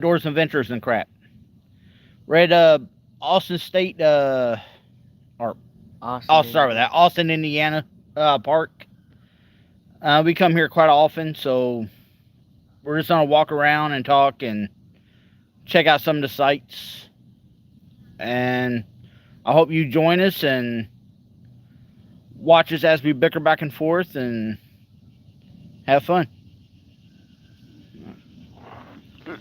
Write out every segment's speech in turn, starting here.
Doors and Ventures and crap. We're at Austin State, or I'll Austin, start with that. Indiana. Austin, Indiana park. We come here quite often, so we're just gonna walk around and talk and check out some of the sites. And I hope you join us and watch us as we bicker back and forth and have fun. You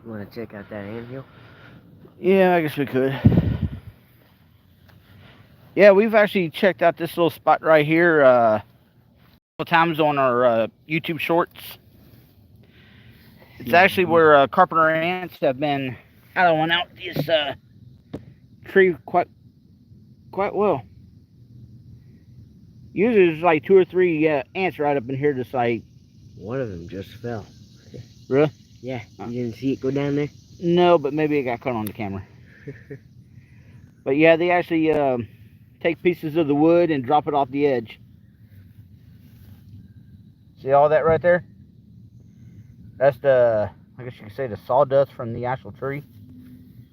want to check out that anthill? Yeah, I guess we could. Yeah, we've actually checked out this little spot right here couple times on our YouTube shorts. It's Yeah, actually where carpenter ants have been hideaway out this tree quite well. Usually there's like two or three ants right up in here, just like. one of them just fell. Really? Yeah, you didn't see it go down there? No, but maybe it got caught on the camera. But yeah, they actually take pieces of the wood and drop it off the edge. See all that right there? That's the, I guess you could say, the sawdust from the actual tree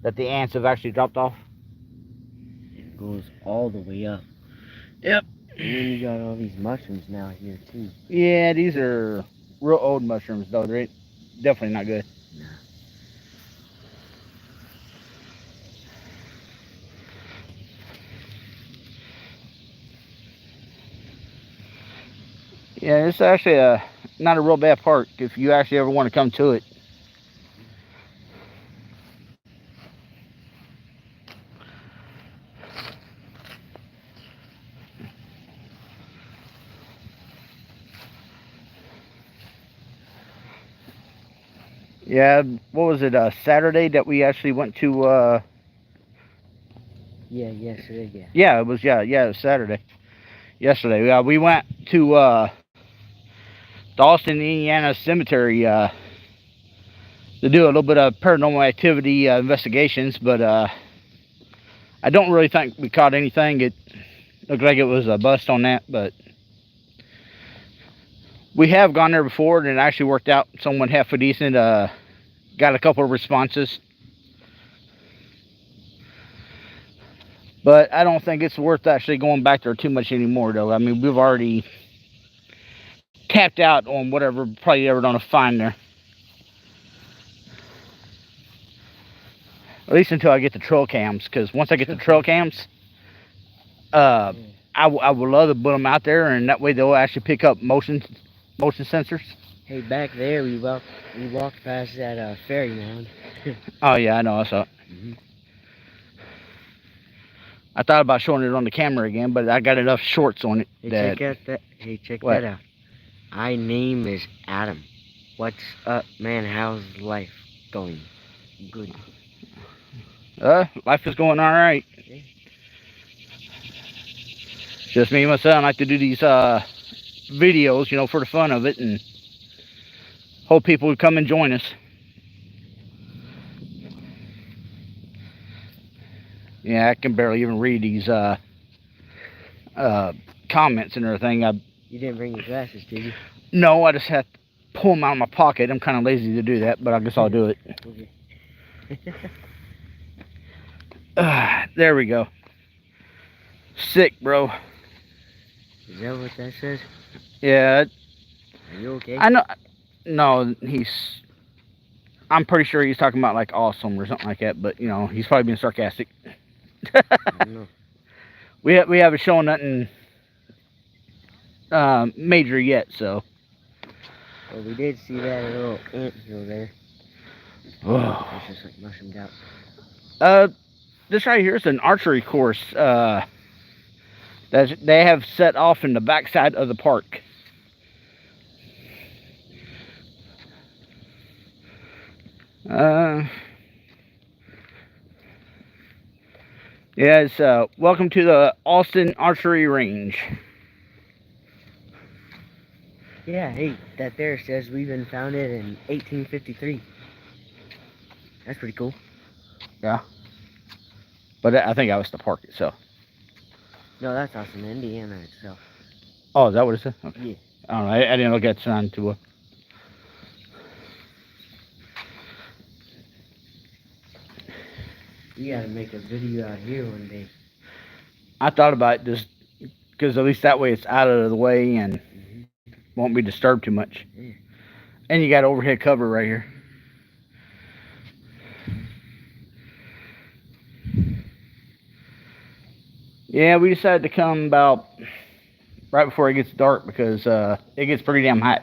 that the ants have actually dropped off. It goes all the way up. Yep. And then you got all these mushrooms now here too. Yeah, these are real old mushrooms, though. They're definitely not good. No. Yeah, it's actually not a real bad park if you actually ever want to come to it. Yeah, what was it? Saturday that we actually went to. Yeah, yesterday, yeah. Yeah, it was. Yeah, it was Saturday. Yesterday, we went to the Austin, Indiana cemetery to do a little bit of paranormal activity investigations, but I don't really think we caught anything. It looked like it was a bust on that, but we have gone there before, and it actually worked out somewhat half decent. Got a couple of responses, but I don't think it's worth actually going back there too much anymore, though. I mean, we've already tapped out on whatever probably ever gonna find there. At least until I get the trail cams, because once I get the trail cams, I would love to put them out there, and that way they'll actually pick up motion sensors. Hey, back there we walked past that ferry mound. Oh yeah, I know. I saw it. Mm-hmm. I thought about showing it on the camera again, but I got enough shorts on it. Hey, check that out. My name is Adam. What's up, man? How's life going? Good. Life is going all right. Okay. Just me and my son like to do these videos, for the fun of it, and hope people would come and join us. Yeah, I can barely even read these comments and everything. You didn't bring your glasses, did you? No, I just had to pull them out of my pocket. I'm kind of lazy to do that, but I guess I'll do it. Okay. There we go. Sick, bro. Is that what that says? Yeah. Are you okay? I know. No, I'm pretty sure he's talking about like awesome or something like that, but he's probably being sarcastic. I don't know. We haven't shown nothing major yet, so. Well, we did see that little ant hill there. Oh. It's just like mushroomed out. This right here is an archery course that they have set off in the backside of the park. Yeah, it's welcome to the Austin Archery Range. Yeah, hey, that there says we've been founded in 1853. That's pretty cool. Yeah. But I think that was the park itself. No, that's Austin, Indiana itself. Oh, is that what it said? Okay. Yeah. I don't know. I didn't look at the sign too well. You gotta make a video out here one day. I thought about it just because at least that way it's out of the way and won't be disturbed too much. Yeah. And you got overhead cover right here. Yeah, we decided to come about right before it gets dark because it gets pretty damn hot.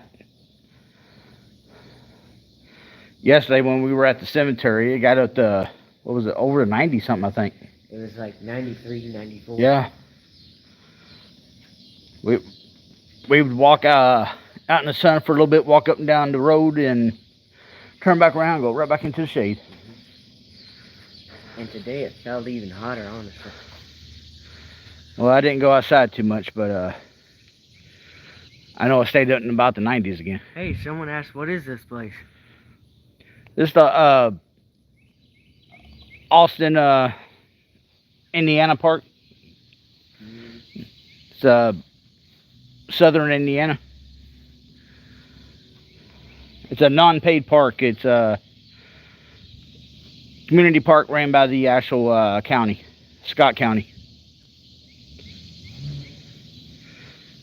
Yesterday when we were at the cemetery, it got up to, what was it, over 90 something, I think. It was like 93, 94. Yeah. We would walk out in the sun for a little bit, walk up and down the road, and turn back around and go right back into the shade. And today it felt even hotter, honestly. Well, I didn't go outside too much, but I know it stayed up in about the 90s again. Hey, someone asked, what is this place? This is the Austin, Indiana Park. It's southern Indiana. It's a non-paid park. It's a community park ran by the actual county, Scott County.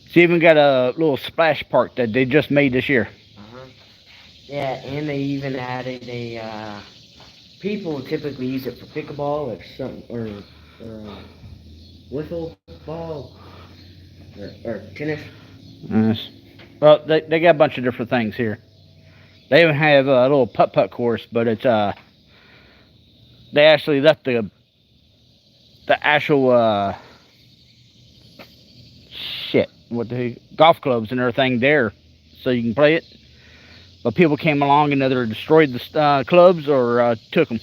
It's even got a little splash park that they just made this year. Yeah, and they even added a, people typically use it for pickleball or something, or wiffle ball, or tennis. Well, they got a bunch of different things here. They even have a little putt-putt course, but it's, they actually left the actual, golf clubs and everything there so you can play it. But people came along and either destroyed the clubs or took them.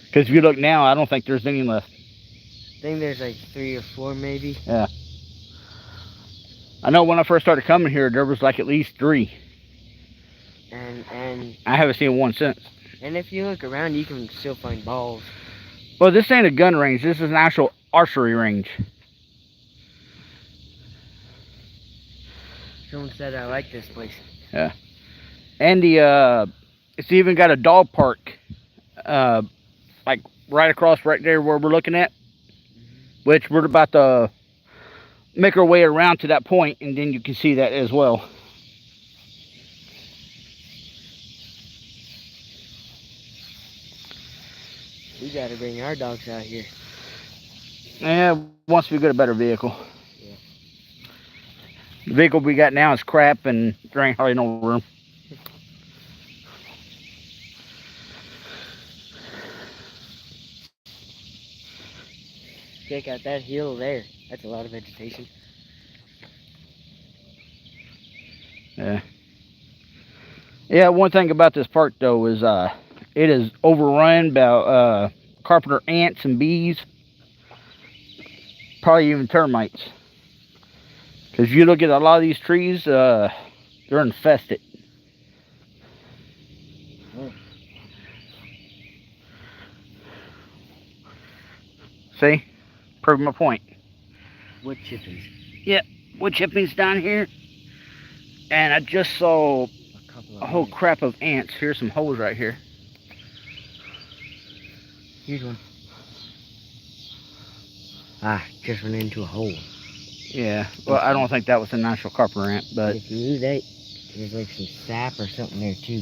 Because if you look now, I don't think there's any left. I think there's like 3 or 4 maybe. Yeah. I know when I first started coming here, there was like at least 3. And I haven't seen one since. And if you look around, you can still find balls. Well, this ain't a gun range. This is an actual archery range. Someone said I like this place. Yeah. And the it's even got a dog park, like right across right there where we're looking at, which we're about to make our way around to that point, and then you can see that as well. We gotta bring our dogs out here. Yeah, once we get a better vehicle. Yeah. The vehicle we got now is crap, and there ain't hardly no room. Check out that hill there. That's a lot of vegetation. Yeah. Yeah, one thing about this park though is it is overrun by carpenter ants and bees. Probably even termites. Because if you look at a lot of these trees, they're infested. See? Prove my point. Wood chippings. Yep, wood chippings down here. And I just saw a whole crap of ants. Here's some holes right here. Here's one. Ah, just went into a hole. Yeah, well, I don't think that was a natural carpenter ant, but... If you do that, there's like some sap or something there too.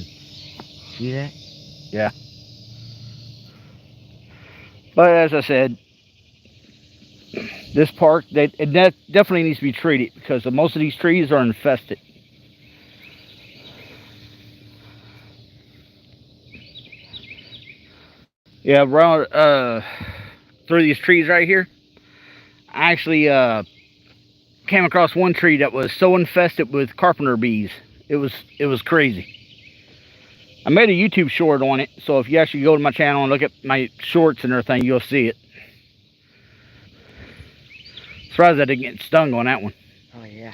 See that? Yeah. But as I said, this park, it definitely needs to be treated because most of these trees are infested. Yeah, around through these trees right here, I actually came across one tree that was so infested with carpenter bees. It was crazy. I made a YouTube short on it, so if you actually go to my channel and look at my shorts and everything, you'll see it. Surprised I didn't get stung on that one. Oh yeah.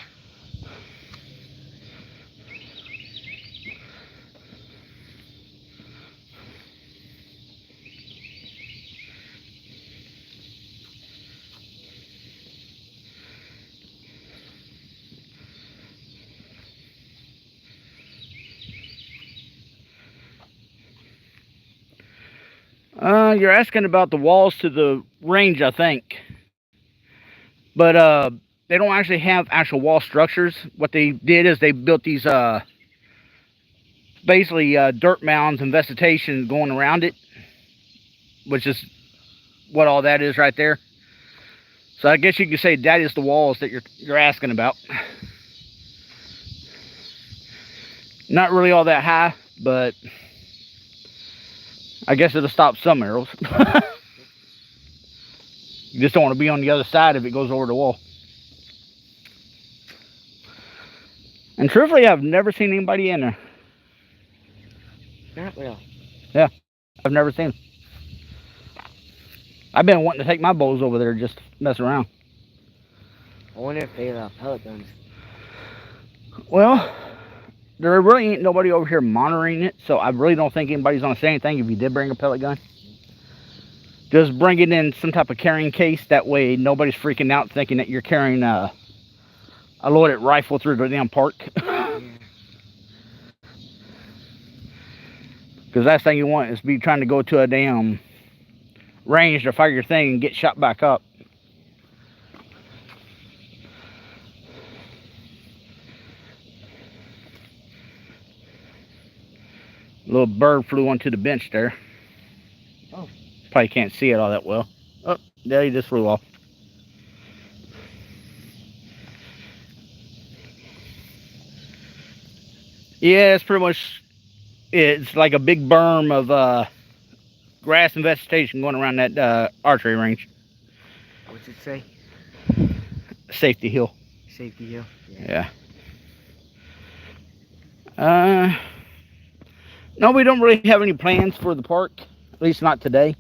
You're asking about the walls to the range, I think. But they don't actually have actual wall structures. What they did is they built these basically dirt mounds and vegetation going around it, which is what all that is right there. So I guess you could say that is the walls that you're asking about. Not really all that high, but I guess it'll stop some arrows. You just don't want to be on the other side if it goes over the wall. And truthfully, I've never seen anybody in there. Not real. Yeah, I've never seen them. I've been wanting to take my bows over there just to mess around. I wonder if they allow pellet guns. Well, there really ain't nobody over here monitoring it, so I really don't think anybody's gonna say anything if you did bring a pellet gun. Just bring it in some type of carrying case. That way nobody's freaking out thinking that you're carrying a loaded rifle through the damn park. Because last thing you want is be trying to go to a damn range to fire your thing and get shot back up. A little bird flew onto the bench there. Oh. Probably can't see it all that well. Oh, there he just flew off. Yeah, it's pretty much, it's like a big berm of grass and vegetation going around that archery range. What's it say? Safety hill. Safety hill? Yeah. No, we don't really have any plans for the park. At least not today.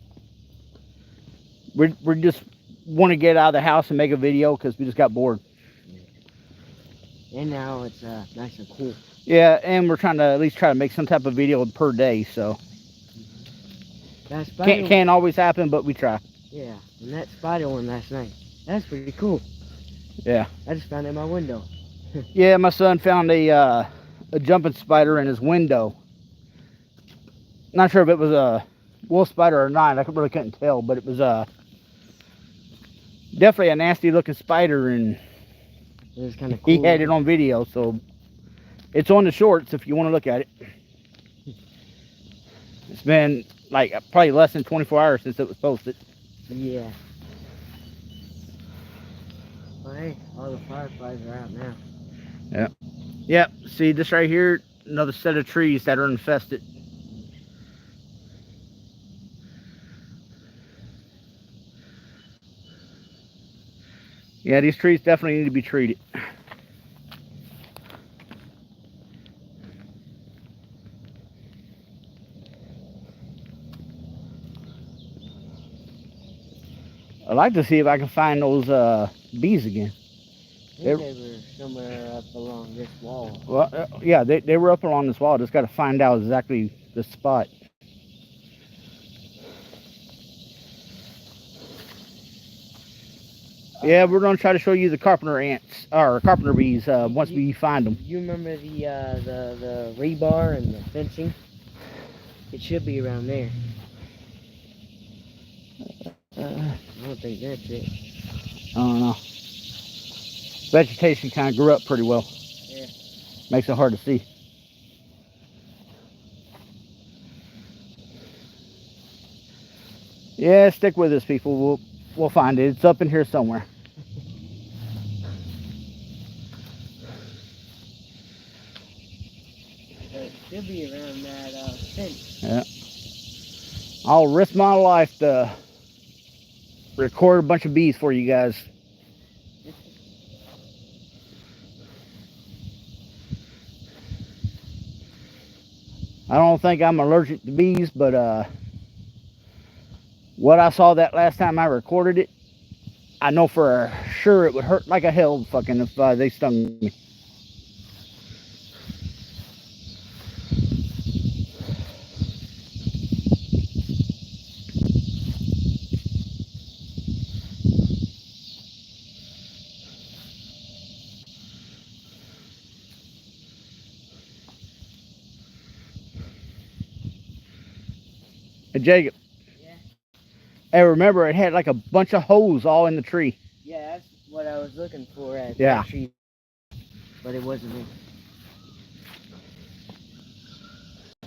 We're just want to get out of the house and make a video because we just got bored. And now it's nice and cool. Yeah, and we're trying to at least try to make some type of video per day, so. That spider Can't always happen, but we try. Yeah, and that spider one last night. That's pretty cool. Yeah. I just found it in my window. Yeah, my son found a jumping spider in his window. Not sure if it was a wolf spider or not. I really couldn't tell, but it was definitely a nasty looking spider, and It was kind of cool. he had it on video, so it's on the shorts if you want to look at it. It's been like probably less than 24 hours since it was posted. Yeah. Well, hey, all the fireflies are out now. Yeah. Yep. See this right here? Another set of trees that are infested. Yeah, these trees definitely need to be treated. I'd like to see if I can find those bees again. They were somewhere up along this wall. Well, yeah, they were up along this wall. Just got to find out exactly the spot. Yeah, we're gonna try to show you the carpenter ants or carpenter bees once we find them. You remember the rebar and the fencing? It should be around there. I don't think that's it. I don't know. Vegetation kind of grew up pretty well. Yeah. Makes it hard to see. Yeah, stick with us, people. We'll find it. It's up in here somewhere. It should be around that fence. Yeah. I'll risk my life to record a bunch of bees for you guys. I don't think I'm allergic to bees, but what I saw that last time I recorded it, I know for sure it would hurt like a hell fucking if they stung me. Hey, Jacob. Yeah. Hey, remember, it had like a bunch of holes all in the tree. Yeah, that's what I was looking for at Yeah. that tree. But it wasn't it.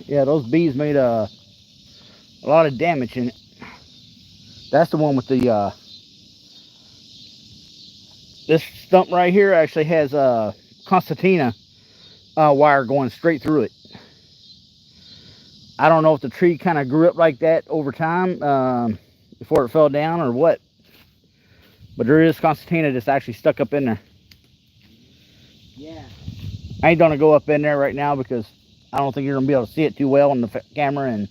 Yeah, those bees made a lot of damage in it. That's the one with the, this stump right here actually has a concertina wire going straight through it. I don't know if the tree kind of grew up like that over time before it fell down or what. But there is concertina that's actually stuck up in there. Yeah. I ain't gonna go up in there right now because I don't think you're gonna be able to see it too well on the camera. And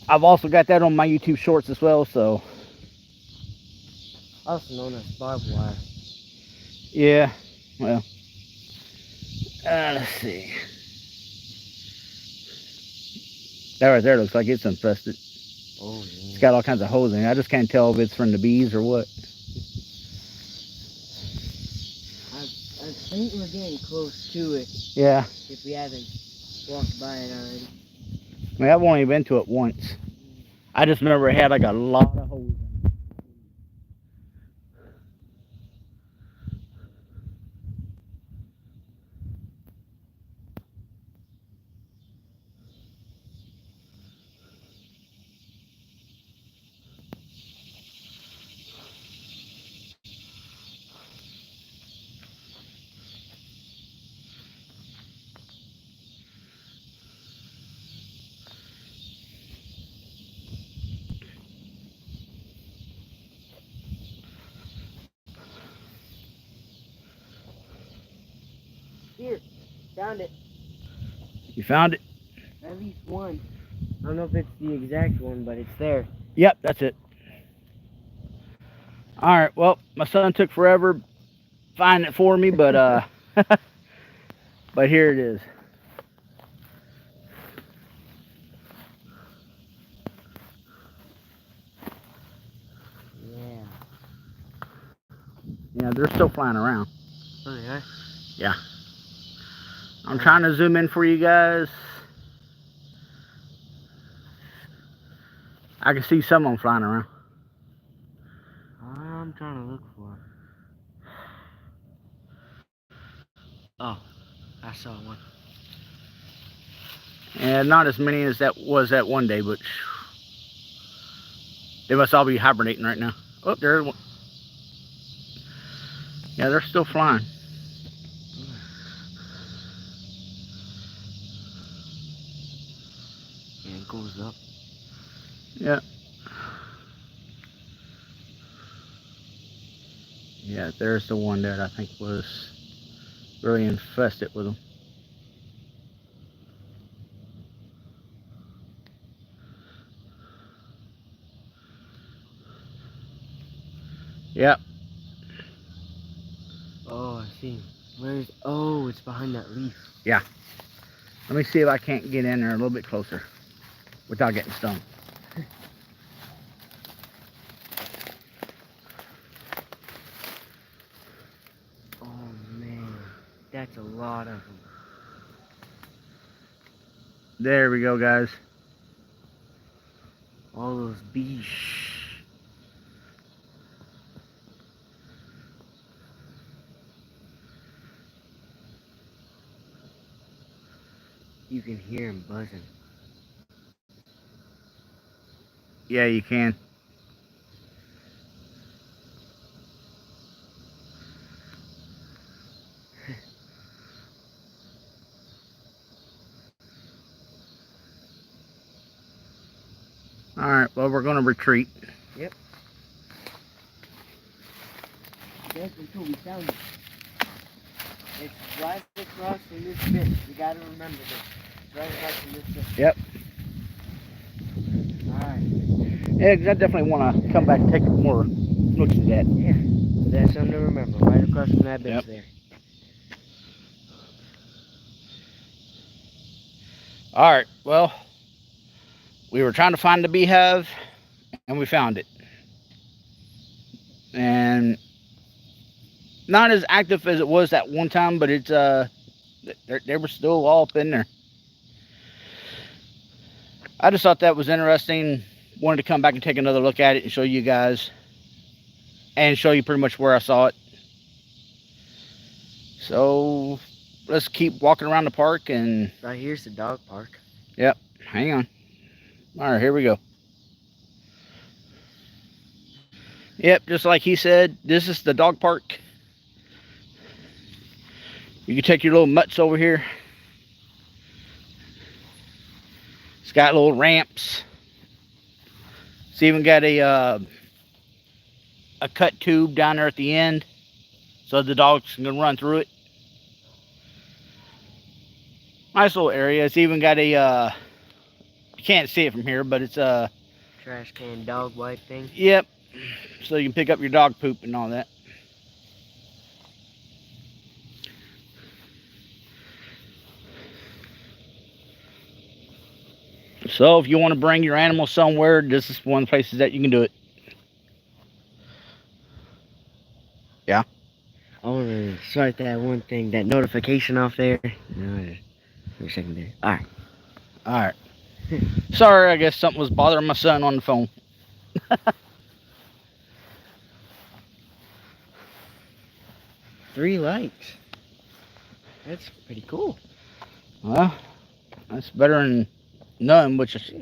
I've also got that on my YouTube shorts as well, so. Also known as barbed wire. Yeah, well. Let's see. That right there looks like it's infested. Oh, yeah. It's got all kinds of holes in it. I just can't tell if it's from the bees or what. I think we're getting close to it. Yeah. If we haven't walked by it already. I mean, I've only been to it once. I just remember it had like a lot of holes in it. Here, found it. You found it? At least one. I don't know if it's the exact one, but it's there. Yep, that's it. All right, well, my son took forever finding it for me, but but here it is. Yeah. Yeah, they're still flying around. Oh, yeah? Yeah. I'm trying to zoom in for you guys. I can see some of them flying around. I'm trying to look for it. Oh, I saw one. And not as many as that was that one day, but they must all be hibernating right now. Oh, there's one. Yeah, they're still flying. Yeah, it goes up. Yeah. Yeah, there's the one that I think was really infested with them. Yep. Oh, I see. Where's... Oh, it's behind that leaf. Yeah. Let me see if I can't get in there a little bit closer without getting stung. Oh, man. That's a lot of them. There we go, guys. All those bees. You can hear them buzzing. Yeah, you can. All right, well, we're going to retreat. Yep. That's until we found it. It's right across from this bit. You gotta remember this. It's right across from this bit. Yep. Alright. Yeah, 'cause I definitely want to come back and take more looks at that. Yeah. So that's something to remember. Right across from that bit Yep. there. All right, well, we were trying to find the beehive, and we found it. And not as active as it was that one time, but it's they were still all up in there. I just thought that was interesting wanted to come back and take another look at it and show you guys, and show you pretty much where I saw it. So let's keep walking around the park. And right here's the dog park. Yep, hang on. All right, here we go. Yep, just like he said, this is the dog park. You can take your little mutts over here. It's got little ramps. It's even got a cut tube down there at the end, so the dogs can run through it. Nice little area. It's even got a you can't see it from here, but it's a trash can dog wipe thing. Yep. So you can pick up your dog poop and all that. So if you want to bring your animal somewhere, this is one of the places that you can do it. Yeah. I want to start that one thing, that notification off there. No, wait a second there. Alright. Alright. Sorry, I guess something was bothering my son on the phone. 3 likes. That's pretty cool. Well, that's better than none, which is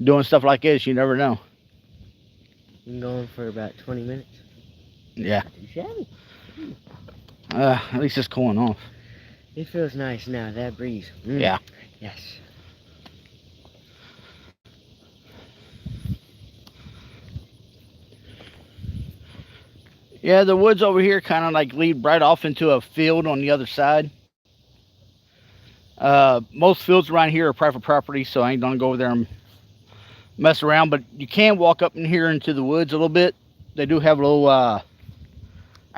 doing stuff like this, you never know. Been going for about 20 minutes. Yeah. Not too shabby. At least it's cooling off. It feels nice now, that breeze. Yeah. Yes. Yeah, the woods over here kind of like lead right off into a field on the other side. Most fields around here are private property, so I ain't gonna go over there and mess around, but you can walk up in here into the woods a little bit. They do have a little, I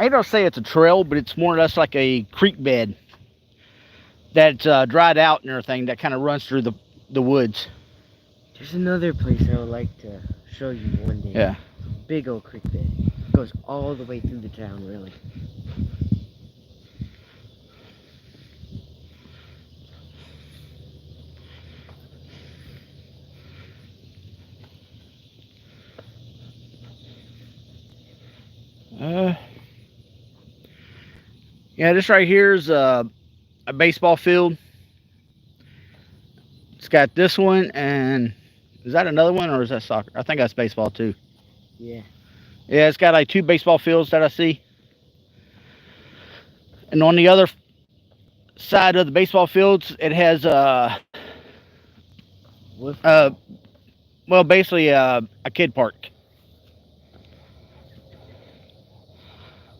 ain't gonna say it's a trail, but it's more or less like a creek bed that's dried out and everything that kind of runs through the woods. There's another place I would like to show you one day. Yeah. Big old creek bed. Goes all the way through the town, really. Yeah, this right here is a baseball field. It's got this one, and is that another one, or is that soccer? I think that's baseball too. Yeah. Yeah, it's got like 2 baseball fields that I see. And on the other side of the baseball fields, it has well, basically a kid park.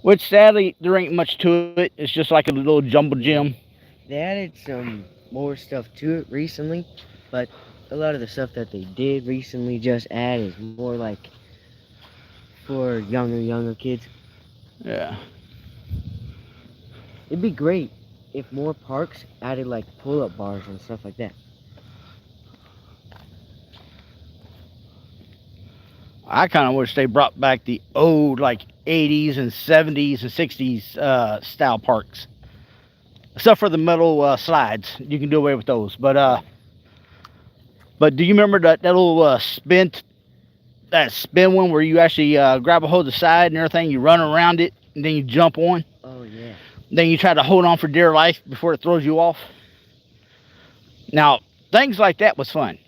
Which sadly there ain't much to it. It's just like a little jumbo gym. They added some more stuff to it recently, but a lot of the stuff that they did recently just add is more like for younger kids. Yeah. It'd be great if more parks added like pull-up bars and stuff like that. I kind of wish they brought back the old like 80s and 70s and 60s style parks. Except for the metal slides. You can do away with those. But do you remember that little spin one where you actually grab a hold of the side and everything, you run around it, and then you jump on? Oh, yeah. Then you try to hold on for dear life before it throws you off. Now, things like that was fun.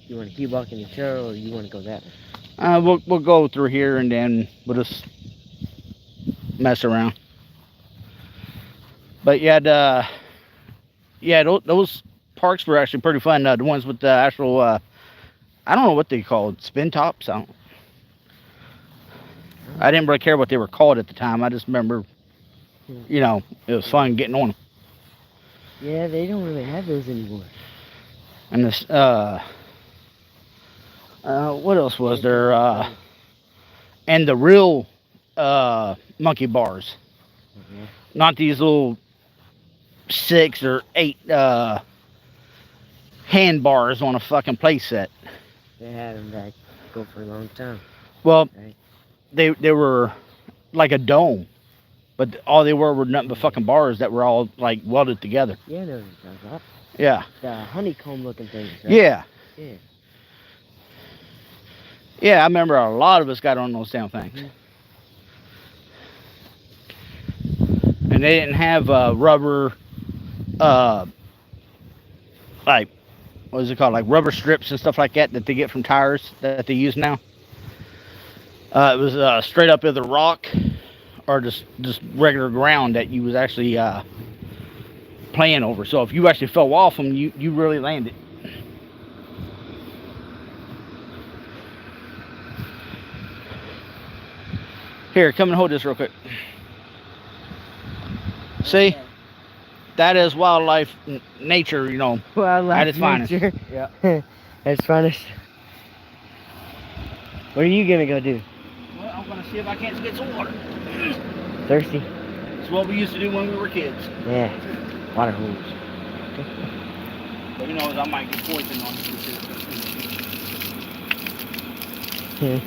You want to keep walking the trail, or you want to go that way? We'll go through here, and then we'll just mess around. But yeah, those parks were actually pretty fun. The ones with the actual, I don't know what they called, spin tops. I didn't really care what they were called at the time. I just remember, you know, it was fun getting on them. Yeah, they don't really have those anymore. And this, what else was there? And the real monkey bars. Mm-hmm. Not these little 6 or 8 hand bars on a fucking play set. They had them that go for a long time. Well, right? they were like a dome, but all they were nothing but fucking bars that were all like welded together. Yeah, no, Yeah. the honeycomb looking things. Right? Yeah. Yeah. Yeah, I remember a lot of us got on those damn things. Mm-hmm. And they didn't have rubber, uh, like, what is it called? Like rubber strips and stuff like that that they get from tires that they use now. It was straight up either rock or just regular ground that you was actually playing over. So if you actually fell off them, you really landed. Here, come and hold this real quick. See, Okay. that is wildlife, nature, at Wildlife its finest. nature. Yeah. That's funny. What are you gonna go do? Well, I'm gonna see if I can't get some water. Thirsty? It's what we used to do when we were kids. Yeah. Water holes. But who knows, I might get poisoned on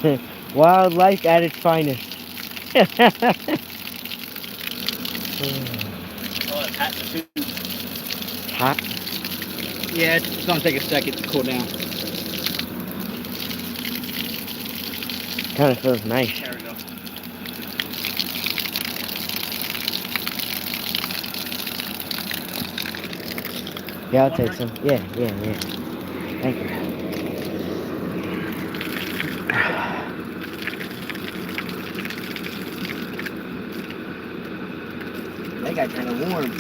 this. Wildlife at its finest. Oh, it's hot in the tube. Hot. Yeah, it's gonna take a second to cool down. Kind of feels nice. There we go. Yeah, I'll take some. Yeah. Thank you. They got kind of warm.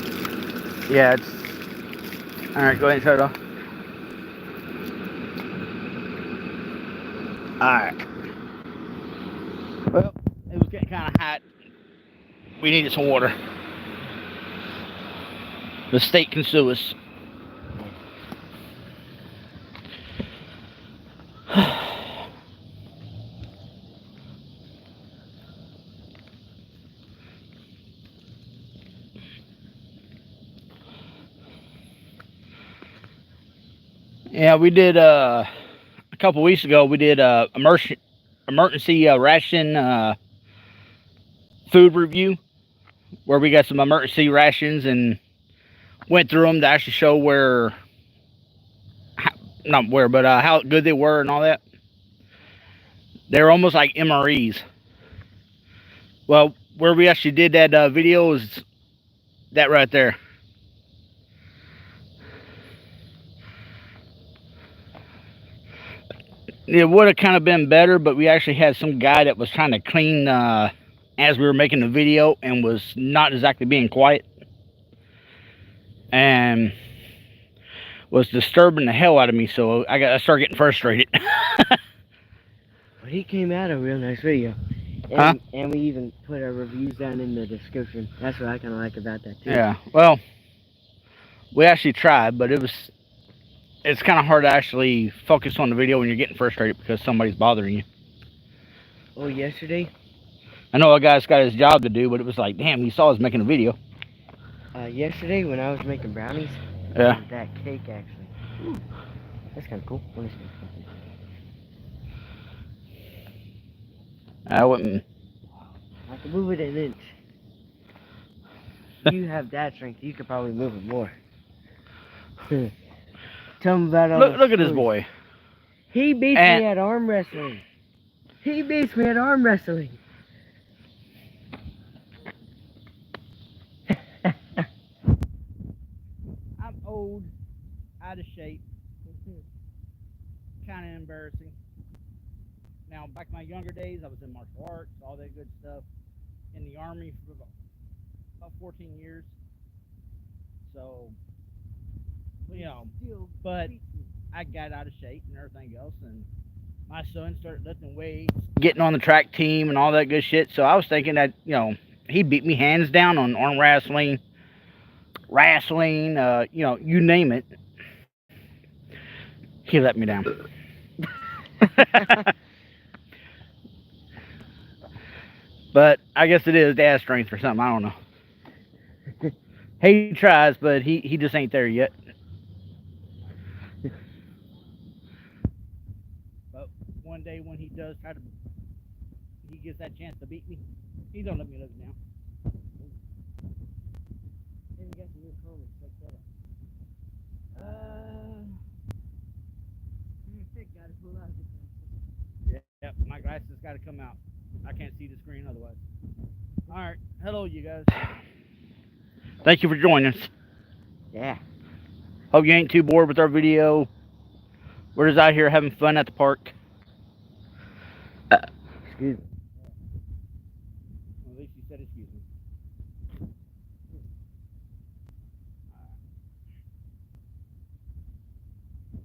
Yeah, it's. Alright, go ahead and shut it off. Alright. Well, it was getting kind of hot. We needed some water. The state can sue us. Yeah, we did a couple weeks ago. We did a emergency ration food review where we got some emergency rations and went through them to actually show not where, but how good they were and all that. They were almost like MREs. Well, where we actually did that video is that right there. It would have kind of been better, but we actually had some guy that was trying to clean as we were making the video and was not exactly being quiet and was disturbing the hell out of me, so I started getting frustrated. But he came out a real nice video. Huh? And we even put our reviews down in the description. That's what I kind of like about that too. Yeah, well, we actually tried, but it's kind of hard to actually focus on the video when you're getting frustrated because somebody's bothering you. Oh, yesterday? I know a guy's got his job to do, but it was like, damn, he saw us making a video. Yesterday when I was making brownies. Yeah. That cake actually. Ooh, that's kind of cool. Let me see. I wouldn't. I can move it an inch. You have that strength. You could probably move it more. Tell him about all Look at this boy. He beats me at arm wrestling. He beats me at arm wrestling. I'm old, out of shape, kind of embarrassing. Now, back in my younger days, I was in martial arts, all that good stuff, in the Army for about 14 years. So, but I got out of shape and everything else, and my son started lifting weights, getting on the track team and all that good shit. So I was thinking that, he beat me hands down on arm wrestling, you name it. He let me down. But I guess it is dad strength or something. I don't know. He tries, but he just ain't there yet. But one day when he does he gets that chance to beat me, he's gonna let me live down. Hey, we got some new comments. Check that out. Gotta pull out. Yeah. got to come out. I can't see the screen otherwise. All right. Hello, you guys. Thank you for joining us. Yeah. Hope you ain't too bored with our video. We're just out here having fun at the park. Excuse me. Well, at least you said excuse me.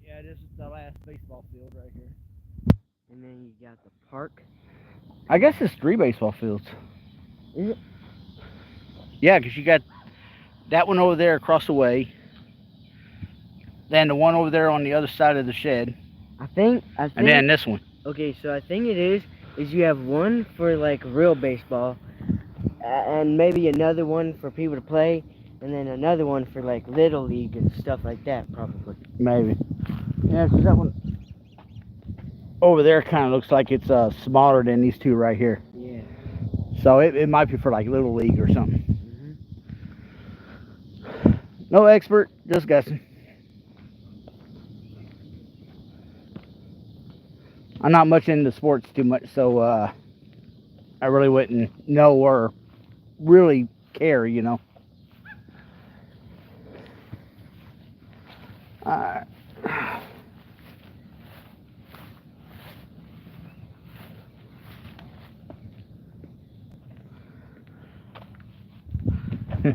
Yeah, this is the last baseball field right here. And then you got the park. I guess it's 3 baseball fields. Is it? Yeah, because you got that one over there across the way. Then the one over there on the other side of the shed. I think. And then this one. Okay, so I think it is you have one for like real baseball, and maybe another one for people to play, and then another one for like little league and stuff like that, probably. Maybe. Yeah, because that one over there kind of looks like it's smaller than these 2 right here. Yeah. So it might be for like little league or something. Mm-hmm. No expert, just guessing. I'm not much into sports too much, so I really wouldn't know or really care, you know. Alright. I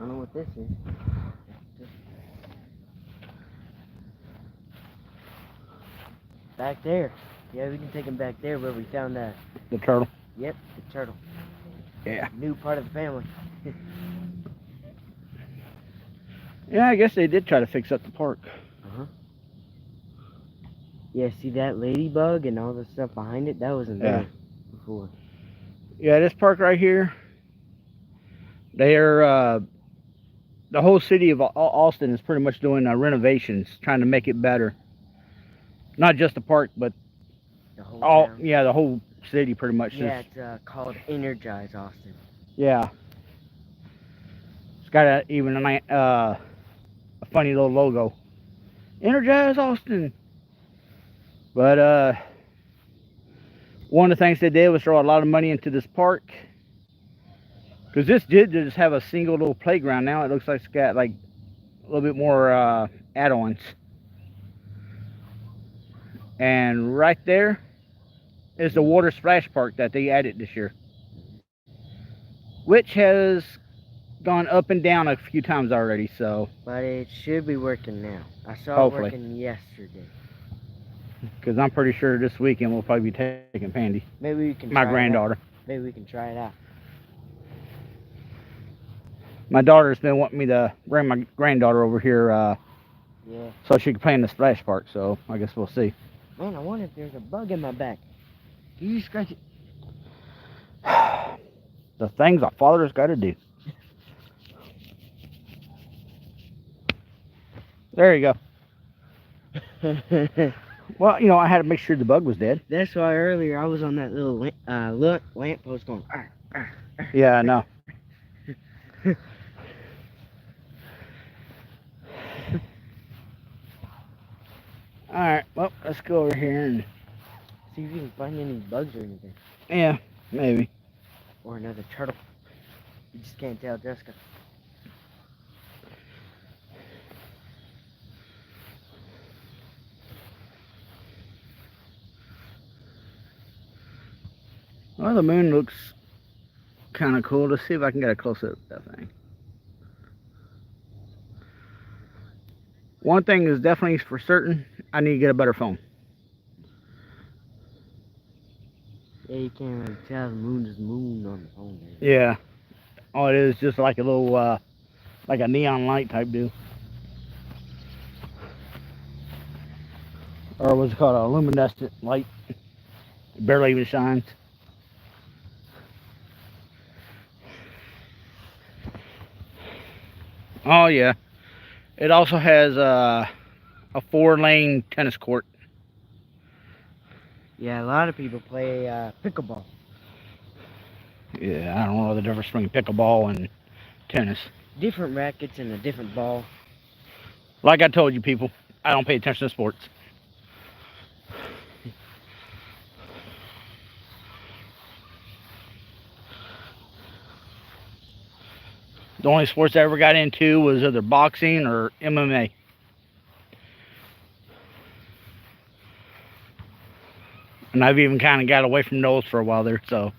don't know what this is. Back there. Yeah, we can take him back there where we found that. The turtle. Yep, the turtle. Yeah. New part of the family. Yeah, I guess they did try to fix up the park. Uh-huh. Yeah, see that ladybug and all the stuff behind it? That wasn't there before. Yeah, this park right here, they're, the whole city of Austin is pretty much doing renovations, trying to make it better. Not just the park, but The whole town. yeah, the whole city pretty much. Yeah, it's called Energize Austin. Yeah. It's got even a funny little logo. Energize Austin. But one of the things they did was throw a lot of money into this park. Because this did just have a single little playground. Now it looks like it's got like a little bit more add-ons. And right there is the water splash park that they added this year, which has gone up and down a few times already. So, but it should be working now. I saw hopefully. it working yesterday. Because I'm pretty sure this weekend we'll probably be taking Pandy, Maybe we can. my try granddaughter. It out. Maybe we can try it out. My daughter's been wanting me to bring my granddaughter over here, Yeah. so she can play in the splash park. So I guess we'll see. Man, I wonder if there's a bug in my back. Can you scratch it? The things a father's got to do. There you go. Well, you know, I had to make sure the bug was dead. That's why earlier I was on that little lamp post going. Arr, arr, arr. Yeah, I know. All right, well, let's go over here and see if you can find any bugs or anything. Yeah, maybe. Or another turtle. You just can't tell, Jessica. Well, the moon looks kind of cool. Let's see if I can get a close-up of that thing. One thing is definitely for certain, I need to get a better phone. Yeah, you can't really tell the moon is moon on the phone. Man. Yeah. All it is just like a little, like a neon light type deal. Or what's it called, a luminescent light. It barely even shines. Oh yeah. It also has a 4-lane tennis court. Yeah, a lot of people play pickleball. Yeah, I don't know the difference between pickleball and tennis. Different rackets and a different ball. Like I told you people, I don't pay attention to sports. The only sports I ever got into was either boxing or MMA. And I've even kind of got away from those for a while there, so.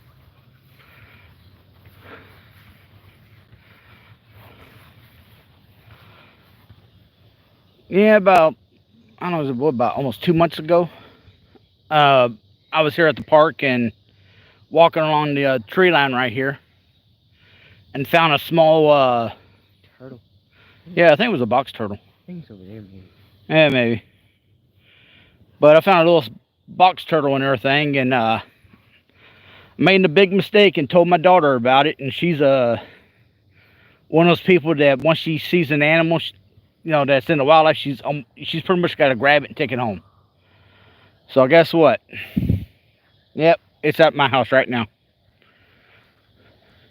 Yeah, about, I don't know, it was about almost 2 months ago. I was here at the park and walking along the tree line right here and found a small, Turtle. yeah, I think it was a box turtle. I think it's over there, maybe. Yeah, maybe. But I found a little box turtle and everything, and made a big mistake and told my daughter about it. And she's one of those people that once she sees an animal, that's in the wildlife, she's pretty much got to grab it and take it home. So guess what? Yep, it's at my house right now.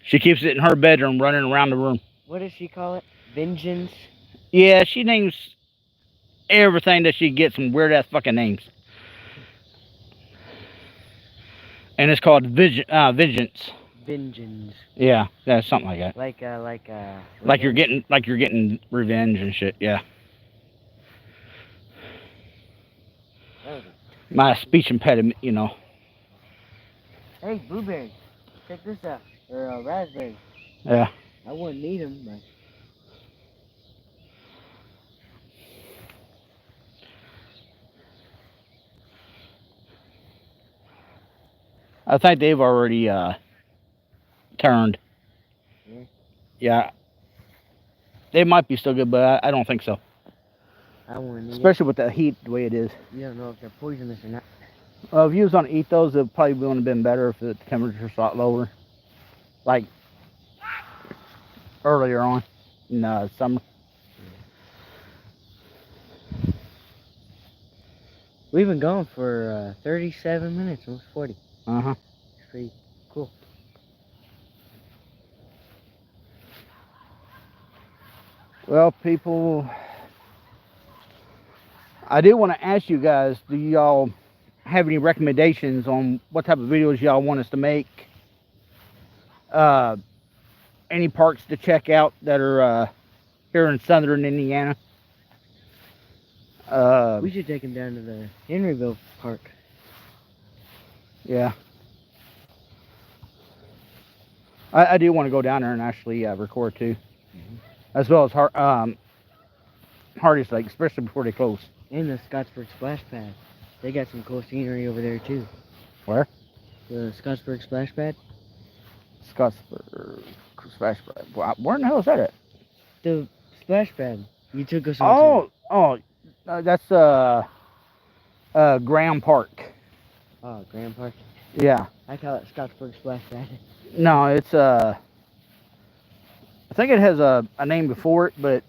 She keeps it in her bedroom, running around the room. What does she call it? Vengeance? Yeah, she names everything that she gets some weird ass fucking names. And it's called Vengeance. Vengeance. Yeah, that's something like that. Like you're getting revenge and shit. Yeah. My speech impediment, Hey, blueberry. Check this out. Or raspberry. Yeah. I wouldn't need them, but. I think they've already turned. Yeah. Yeah. They might be still good, but I don't think so. I wouldn't need Especially with the heat the way it is. You don't know if they're poisonous or not. If you was going to eat those, it probably would have been better if the temperature's a lot lower. Like earlier on in summer. We've been going for 37 minutes, almost 40. Uh-huh. It's pretty cool. Well, people, I do want to ask you guys, do y'all have any recommendations on what type of videos y'all want us to make? Any parks to check out that are here in southern Indiana? We should take him down to the Henryville Park. Yeah. I do want to go down there and actually record too. Mm-hmm. As well as Hardy's Lake, especially before they close. And the Scottsburg Splash Pad. They got some cool scenery over there too. Where? The Scottsburg Splash Pad. Scottsburg Splash Pad. Where in the hell is that at? The Splash Pad. You took us on. That's Graham Park. Oh, Graham Park. Yeah. I call it Scottsburg Splash Pad. No, it's I think it has a name before it, but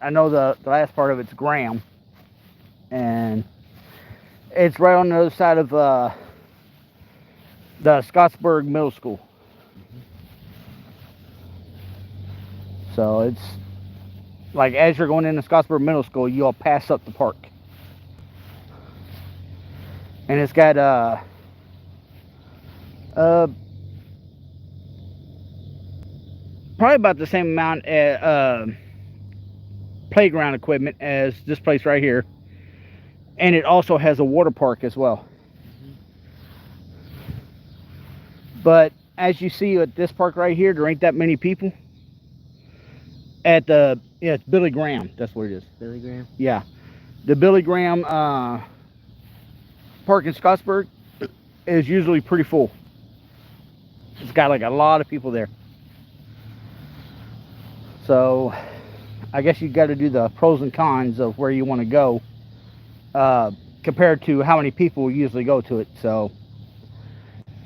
I know the last part of it's Graham, and it's right on the other side of the Scottsburg Middle School. Mm-hmm. So it's like as you're going into Scottsburg Middle School, you'll pass up the park, and it's got probably about the same amount of playground equipment as this place right here, and it also has a water park as well. Mm-hmm. But as you see at this park right here, there ain't that many people. At it's Billy Graham. That's what it is. Billy Graham. Yeah, the Billy Graham park in Scottsburg is usually pretty full. It's got like a lot of people there. So I guess you got to do the pros and cons of where you want to go compared to how many people usually go to it. So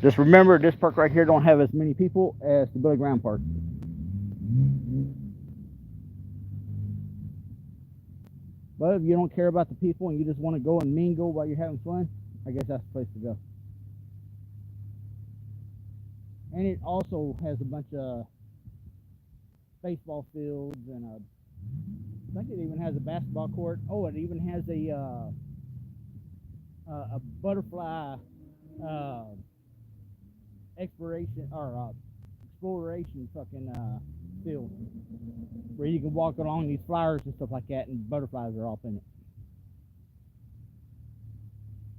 just remember, this park right here don't have as many people as the Billy Graham Park. But if you don't care about the people and you just want to go and mingle while you're having fun, I guess that's the place to go. And it also has a bunch of baseball fields and I think it even has a basketball court. Oh, it even has a butterfly exploration fucking field where you can walk along these flowers and stuff like that, and butterflies are all in it.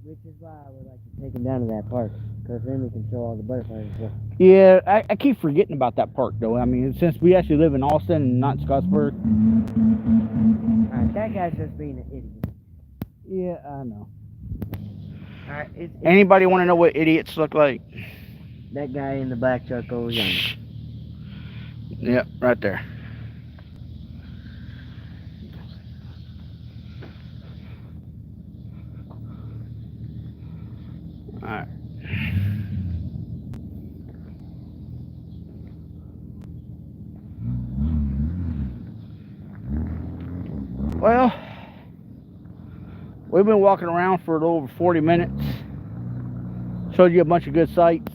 Which is why I would like to take him down to that park, because then we can show all the butterflies and stuff. Yeah, I keep forgetting about that park though. I mean, since we actually live in Austin and not Scottsburg. Alright, that guy's just being an idiot. Yeah, I know. Alright, Anybody want to know what idiots look like? that guy in the black truck over yonder. Yep, right there. Alright. Well, we've been walking around for a little over 40 minutes. Showed you a bunch of good sights.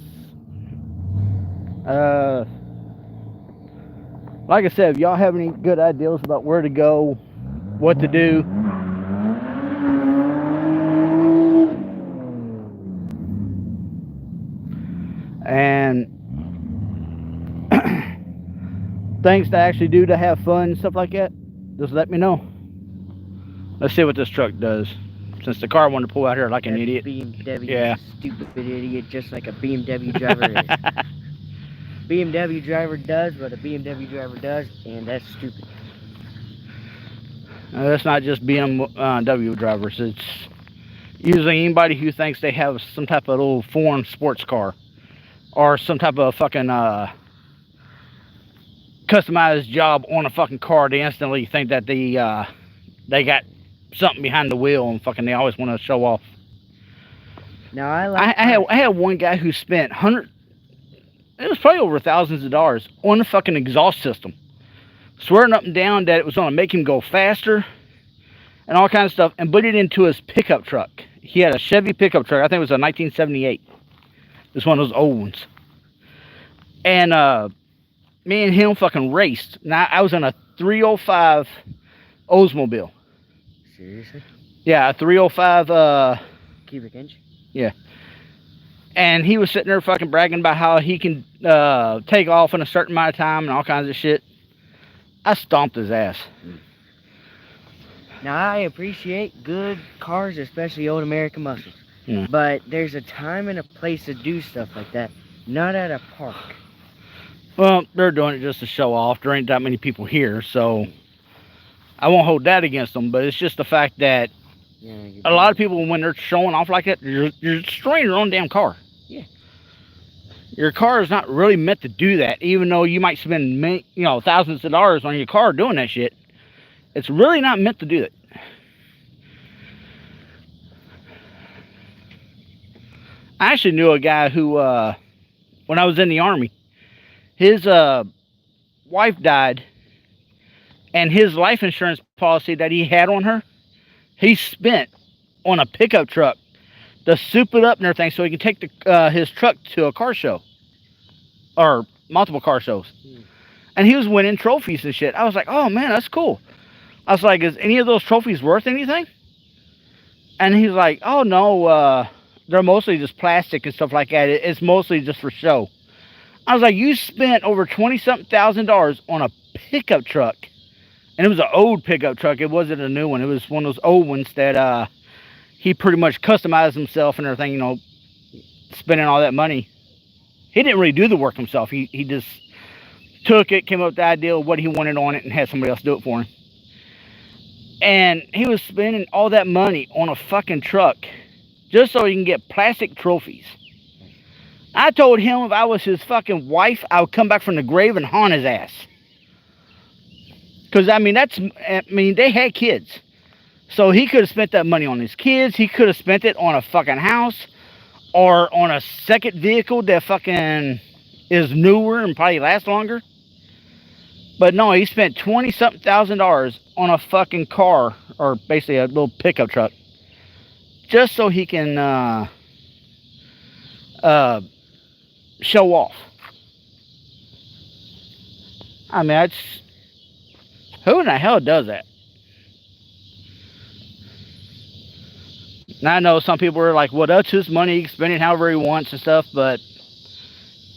Like I said, if y'all have any good ideas about where to go, what to do, and things to actually do to have fun and stuff like that, just let me know. Let's see what this truck does, since the car wanted to pull out here like an idiot. BMW, Yeah. stupid idiot, just like a BMW driver is. BMW driver does what a BMW driver does, and that's stupid. That's not just BMW drivers. It's usually anybody who thinks they have some type of little foreign sports car, or some type of fucking customized job on a fucking car. They instantly think that they got something behind the wheel, and fucking they always want to show off. Now I had one guy who spent it was probably over thousands of dollars on the fucking exhaust system, swearing up and down that it was going to make him go faster and all kinds of stuff, and put it into his pickup truck. He had a Chevy pickup truck. I think it was a 1978. It was one of those old ones. And me and him fucking raced. Now, I was in a 305 Oldsmobile. Seriously? Yeah, a 305 cubic inch? Yeah. And he was sitting there fucking bragging about how he can take off in a certain amount of time and all kinds of shit. I stomped his ass. Now, I appreciate good cars, especially old American muscles. Yeah. But there's a time and a place to do stuff like that. Not at a park. Well, they're doing it just to show off. There ain't that many people here, so I won't hold that against them. But it's just the fact that a lot of people, when they're showing off like that, you're destroying your own damn car. Yeah. Your car is not really meant to do that, even though you might spend thousands of dollars on your car doing that shit. It's really not meant to do that. I actually knew a guy who, when I was in the Army, his wife died, and his life insurance policy that he had on her, he spent on a pickup truck to soup it up and everything so he can take his truck to a car show, or multiple car shows. And he was winning trophies and shit. I was like, oh man, that's cool. I was like, is any of those trophies worth anything? And he's like, oh no, they're mostly just plastic and stuff like that. It's mostly just for show. I was like, you spent over $20-something thousand on a pickup truck. And it was an old pickup truck. It wasn't a new one. It was one of those old ones that he pretty much customized himself and everything, spending all that money. He didn't really do the work himself. He just took it, came up with the idea of what he wanted on it, and had somebody else do it for him. And he was spending all that money on a fucking truck just so he can get plastic trophies. I told him if I was his fucking wife, I would come back from the grave and haunt his ass. Because, they had kids. So he could have spent that money on his kids. He could have spent it on a fucking house, or on a second vehicle that fucking is newer and probably lasts longer. But no, he spent $20-something thousand on a fucking car, or basically a little pickup truck, just so he can show off. Who in the hell does that? Now I know some people are like, well, that's his money, he can spend it however he wants and stuff, but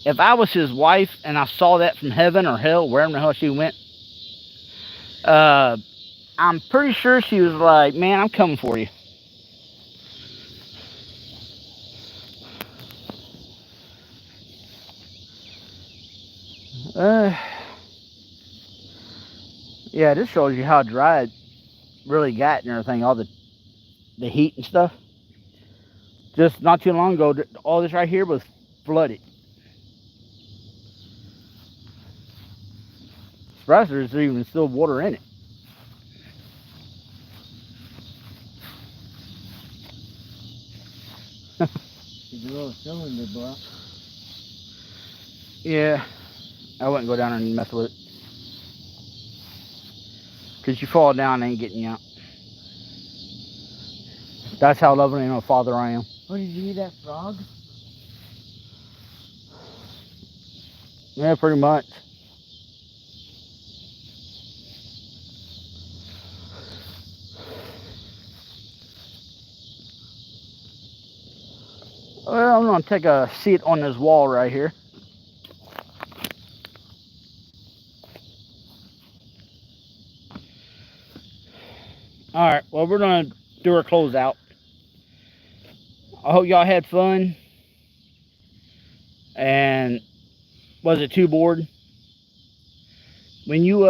if I was his wife and I saw that from heaven or hell, wherever the hell she went, I'm pretty sure she was like, man, I'm coming for you. Yeah, this shows you how dry it really got and everything, all the heat and stuff. Just not too long ago, all this right here was flooded. Surprised there's even still water in it. It's a little cylinder, bro. Yeah, I wouldn't go down there and mess with it. Because you fall down, they ain't getting you out. That's how loving and a father I am. Oh, did you hear that frog? Yeah, pretty much. Well, I'm going to take a seat on this wall right here. Alright, well, we're going to do our closeout. I hope y'all had fun. And wasn't too bored. When you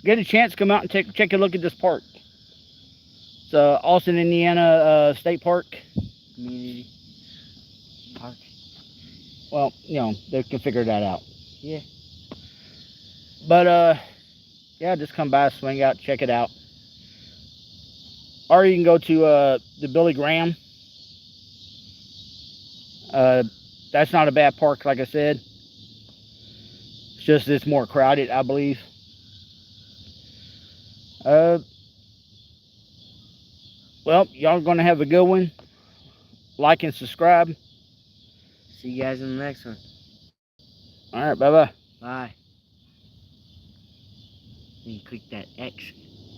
get a chance, come out and check a look at this park. It's Austin, Indiana State Park. Community park. Well, you know, they can figure that out. Yeah. But yeah, just come by, swing out, check it out. Or you can go to the Billy Graham. That's not a bad park, like I said. It's just it's more crowded, I believe. Well, y'all gonna have a good one. Like and subscribe. See you guys in the next one. All right, bye-bye. Bye. You click that X.